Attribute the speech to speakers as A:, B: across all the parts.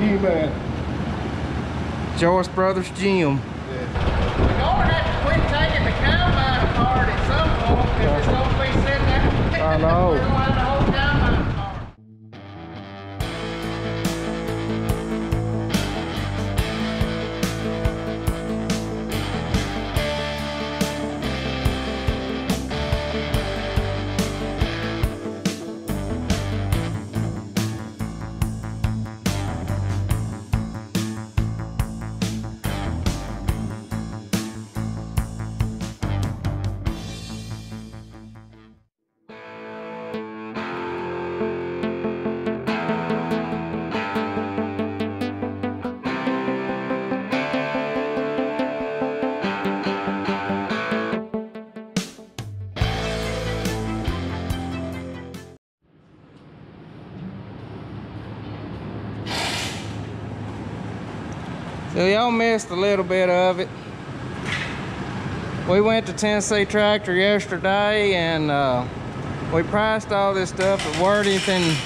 A: man.
B: Joyce Brothers Gym.
C: We're gonna have to quit taking the combine apart at some point because it's gonna be sitting there.
B: I know.
C: We're gonna have the whole combine apart.
B: So y'all missed a little bit of it. We went to Tennessee Tractor yesterday and we priced all this stuff at Worthington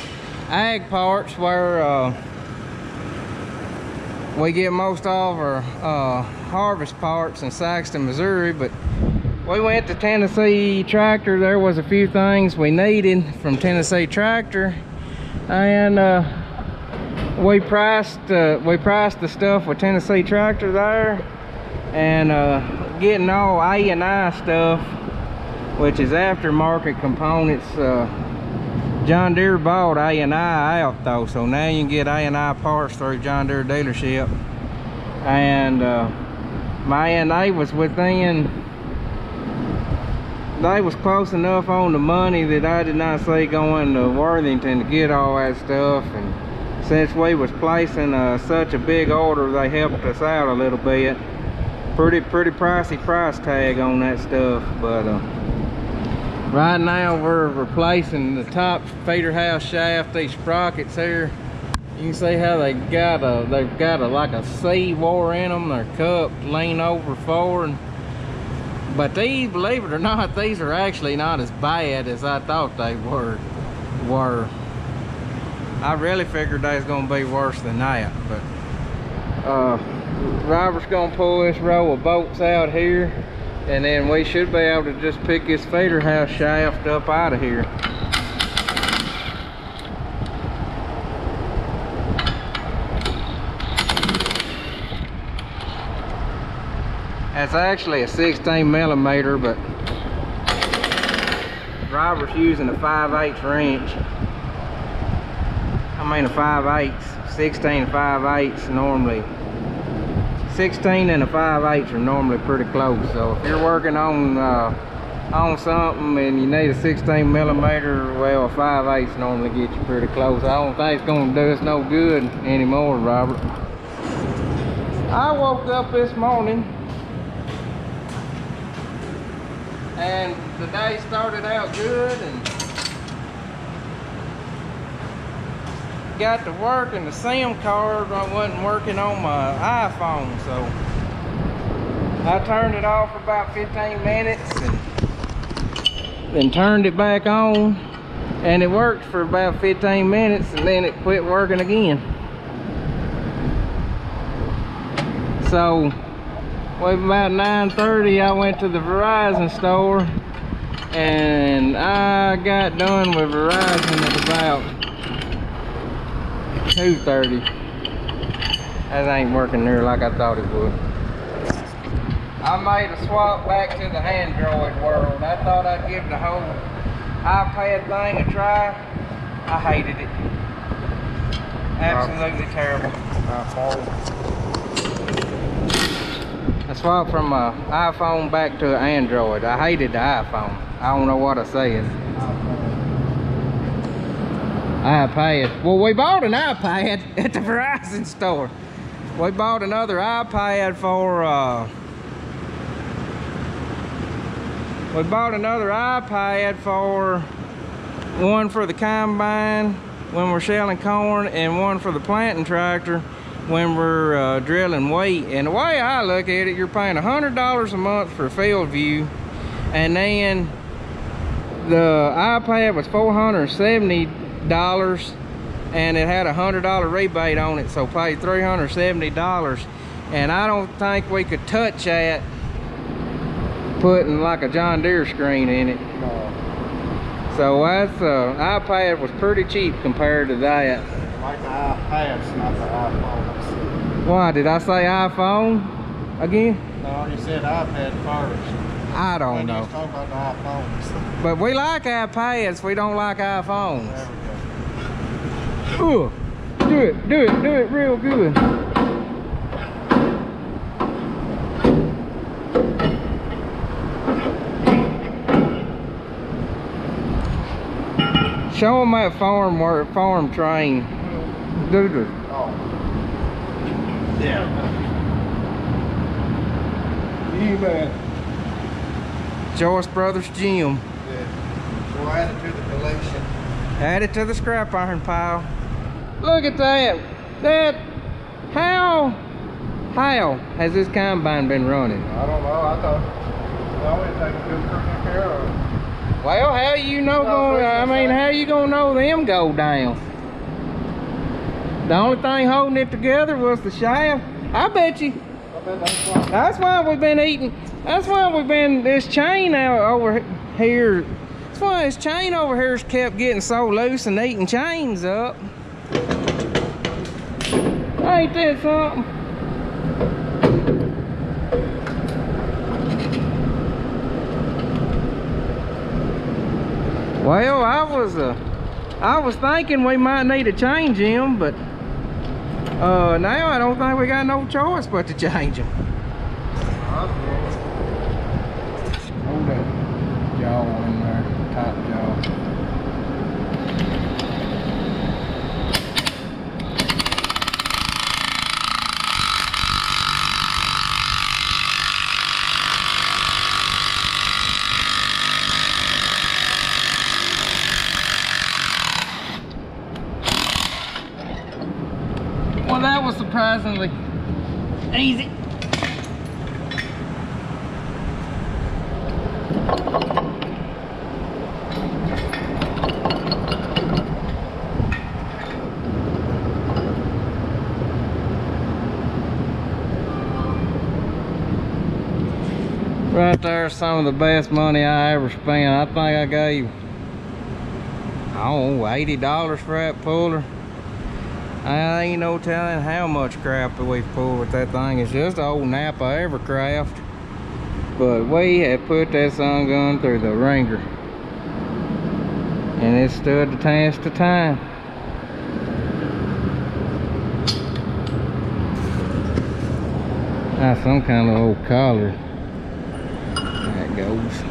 B: Ag Parts, where we get most all of our harvest parts in Saxton, Missouri. But we went to Tennessee Tractor. There was a few things we needed from Tennessee Tractor, and we priced the stuff with Tennessee Tractor there, and getting all A&I stuff, which is aftermarket components. John Deere bought A&I out though, so now you can get A&I parts through John Deere dealership. And my A&A was within, they was close enough on the money that I did not see going to Worthington to get all that stuff. And since we was placing such a big order, they helped us out a little bit. Pretty pricey price tag on that stuff. But right now we're replacing the top feeder house shaft, these sprockets here. You can see how they've got like a C wore in them. They're cupped, lean over forward. But these, believe it or not, these are actually not as bad as I thought they were. I really figured they was gonna be worse than that. But Robert's gonna pull this row of bolts out here, and then we should be able to just pick this feeder house shaft up out of here. That's actually a 16 millimeter, but Robert's using a 5/8 wrench. I mean a 5/8, 16 5/8 normally. 16 and a 5/8 are normally pretty close. So if you're working on something and you need a 16 millimeter, well, a 5/8 normally get you pretty close. I don't think it's gonna do us no good anymore, Robert. I woke up this morning and the day started out good, and got to work, and the SIM card wasn't working on my iPhone, so I turned it off for about 15 minutes and then turned it back on, and it worked for about 15 minutes and then it quit working again. So about 9:30 I went to the Verizon store, and I got done with Verizon at about 2:30. That ain't working there like I thought it would. I made a swap back to the Android world. I thought I'd give the whole iPad thing a try. I hated it. Absolutely terrible. I swapped from an iPhone back to an Android. I hated the iPhone. I don't know what I said. iPad. Well, we bought an iPad at the Verizon store. We bought another iPad for one for the combine when we're shelling corn, and one for the planting tractor when we're drilling wheat. And the way I look at it, you're paying $100 a month for field view, and then the iPad was $470, and it had a $100 rebate on it, so paid $370. And I don't think we could touch that putting like a John Deere screen in it. So that's iPad was pretty cheap compared to that.
C: Like the iPads, not the iPhones.
B: Why did I say iPhone again?
C: No, you said iPad first.
B: I don't
C: When you
B: know.
C: was talking about the iPhones.
B: But we like iPads, we don't like iPhones.
C: There we go.
B: Ooh, do it real good. Show them that farm train. Do the.
C: Oh. Yeah. You man.
B: Joyce Brothers Gym.
C: Yeah. We'll add it to the collection.
B: Add it to the scrap iron pile. Look at that. How has this combine been running?
C: I don't know. I thought we'd take good care of it.
B: Well, how you know how you gonna know them go down? The only thing holding it together was the shaft. I bet you. That's why we've been eating. That's why we've been this chain out over here. That's why this chain over here's kept getting so loose and eating chains up. Ain't that something? Well, I was thinking we might need to change him, but now I don't think we got no choice but to change him. Hold that jaw in there, top jaw. Well, that was surprisingly easy. Right there, some of the best money I ever spent. I think I gave, I don't know, $80 for that puller. I ain't no telling how much crap that we've pulled with that thing. It's just an old Napa Evercraft. But we have put that sun gun through the ringer. And it stood the test of time. That's some kind of old collar. There it goes.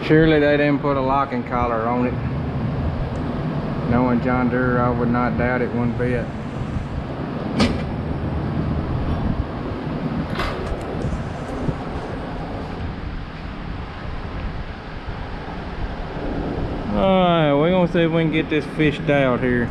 B: Surely they didn't put a locking collar on it. Knowing John Deere, I would not doubt it one bit. Alright, we're gonna see if we can get this fished out here.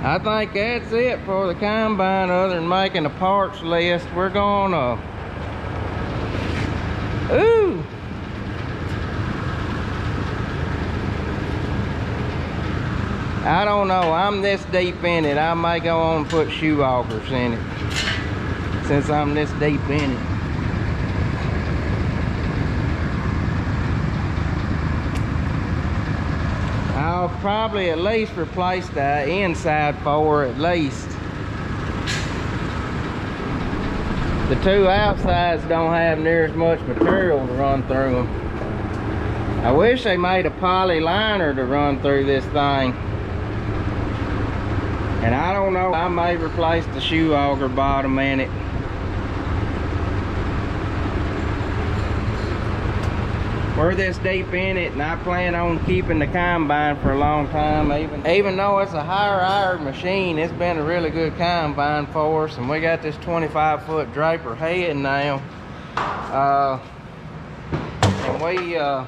B: I think that's it for the combine. Other than making a parts list, we're gonna I don't know, I'm this deep in it. I may go on and put shoe augers in it since I'm this deep in it. I'll probably at least replace the inside four at least. The two outsides don't have near as much material to run through them. I wish they made a poly liner to run through this thing. And I don't know, I may replace the shoe auger bottom in it. we're this deep in it, and I plan on keeping the combine for a long time. Even though it's a higher hour machine, it's been a really good combine for us, and we got this 25-foot Draper head now. And we're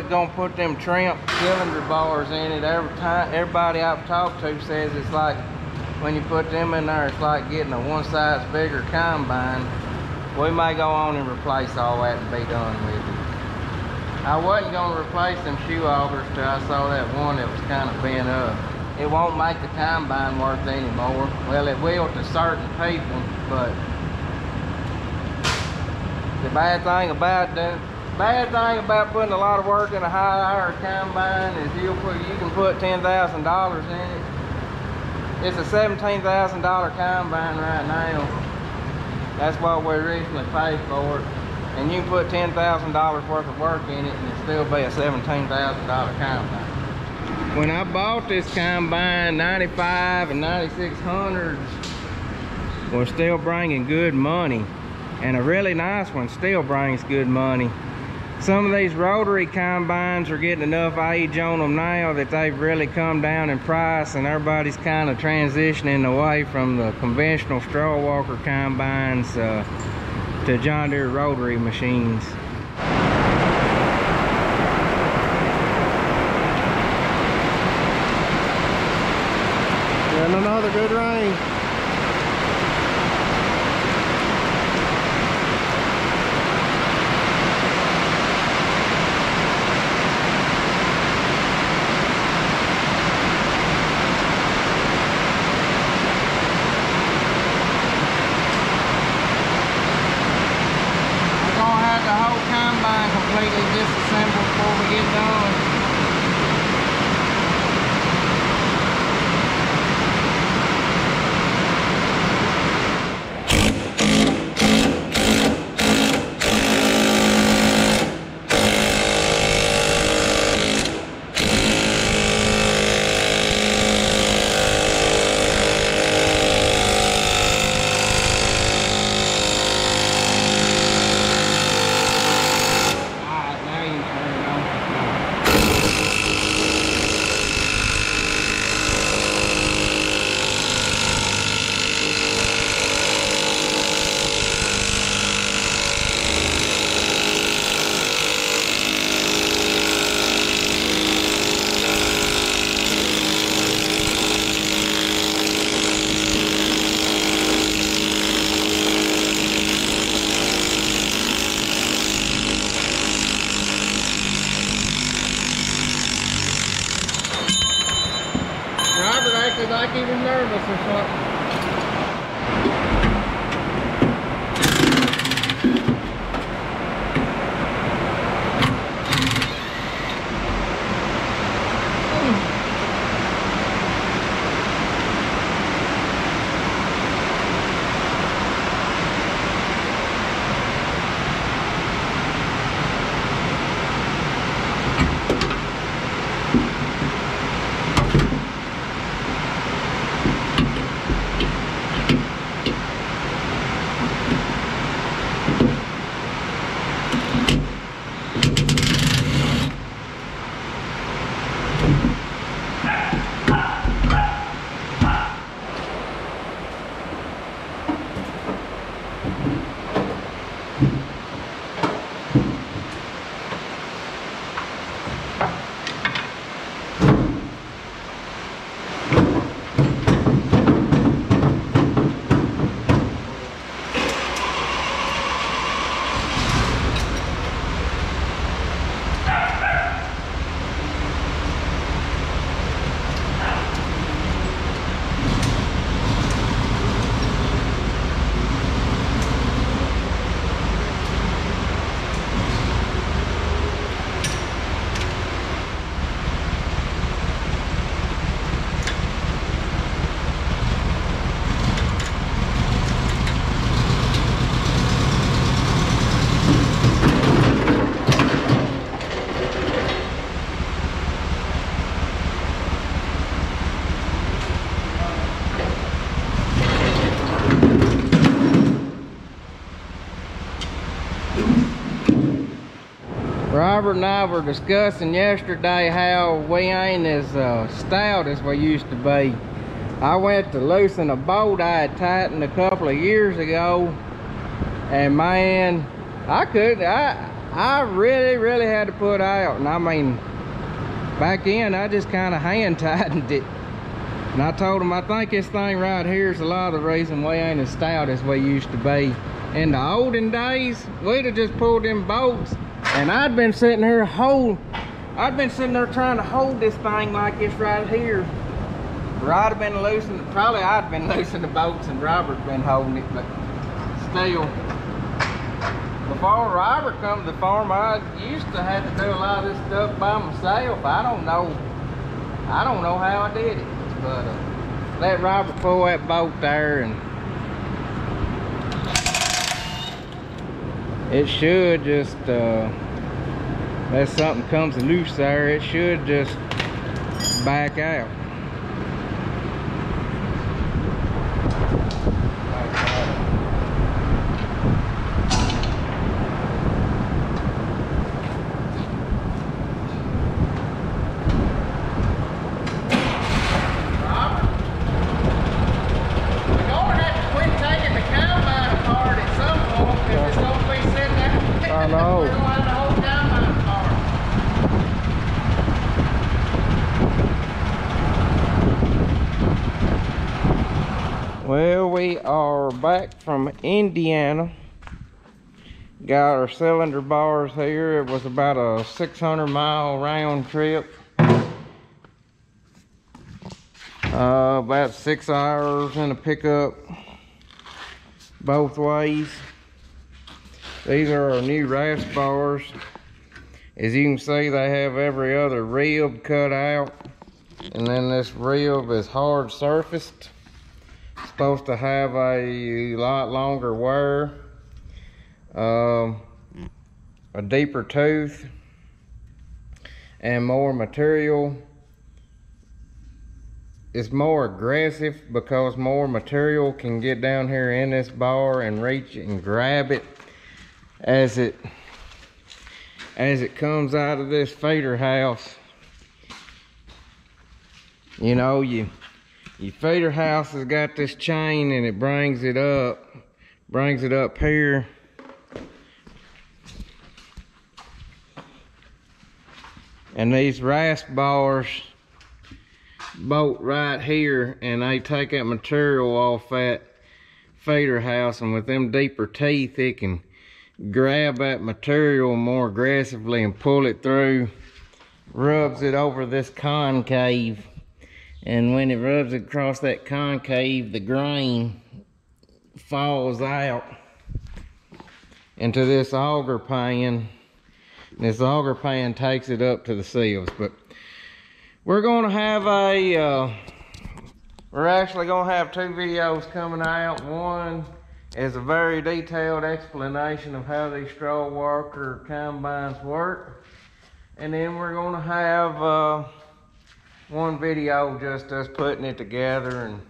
B: gonna put them trimp cylinder bars in it. Everybody I've talked to says it's like, when you put them in there, it's like getting a one size bigger combine. We may go on and replace all that and be done with it. I wasn't gonna replace them shoe augers till I saw that one that was kind of bent up. It won't make the combine worth anymore. Well, it will to certain people, but the bad thing about putting a lot of work in a high-hour combine is you can put $10,000 in it. It's a $17,000 combine right now. That's what we originally paid for it. And you can put $10,000 worth of work in it and it still be a $17,000 combine. When I bought this combine, 95 and 9600s were still bringing good money. And a really nice one still brings good money. Some of these rotary combines are getting enough age on them now that they've really come down in price, and everybody's kind of transitioning away from the conventional straw walker combines to John Deere rotary machines. And another good rain. Completely disassembled before we get done. Like he was nervous or something. Robert and I were discussing yesterday how we ain't as stout as we used to be. I went to loosen a bolt I had tightened a couple of years ago, and man, I really had to put out. And I mean, back then I just kind of hand tightened it. And I told him, I think this thing right here is a lot of the reason we ain't as stout as we used to be. In the olden days, we'd have just pulled them bolts, and I'd been sitting there trying to hold this thing like this right here. Or I'd have been loosening, probably I'd been loosening the bolts and Robert been holding it, but still. Before Robert come to the farm, I used to have to do a lot of this stuff by myself. I don't know how I did it, but let Robert pull that bolt there, and it should just, if something comes loose there, it should just back out. Well, we are back from Indiana. Got our cylinder bars here. It was about a 600-mile round trip. About 6 hours in a pickup both ways. These are our new rasp bars. As you can see, they have every other rib cut out, and then this rib is hard surfaced. Supposed to have a lot longer wear, a deeper tooth, and more material. It's more aggressive because more material can get down here in this bar and reach it and grab it as it comes out of this feeder house. You know, your feeder house has got this chain, and it brings it up here. And these rasp bars bolt right here, and they take that material off that feeder house, and with them deeper teeth, it can grab that material more aggressively and pull it through, rubs it over this concave. And when it rubs it across that concave, the grain falls out into this auger pan. This auger pan takes it up to the seals. But we're going to have we're actually going to have 2 videos coming out. One is a very detailed explanation of how these straw walker combines work. And then we're going to have one video just us putting it together and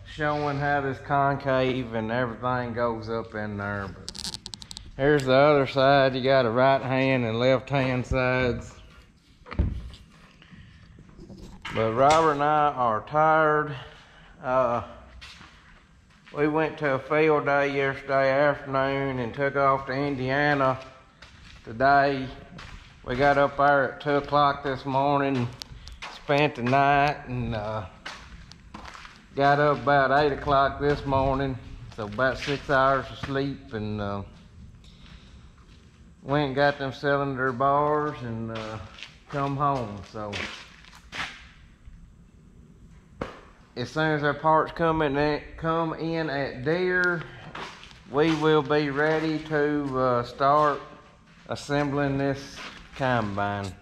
B: showing how this concave and everything goes up in there. But here's the other side. You got a right hand and left hand sides. But Robert and I are tired. We went to a field day yesterday afternoon and took off to Indiana today. We got up there at 2 o'clock this morning, spent the night, and got up about 8 o'clock this morning, so about 6 hours of sleep, and went and got them cylinder bars and come home. So as soon as our parts come in at Deere, we will be ready to start assembling this combine.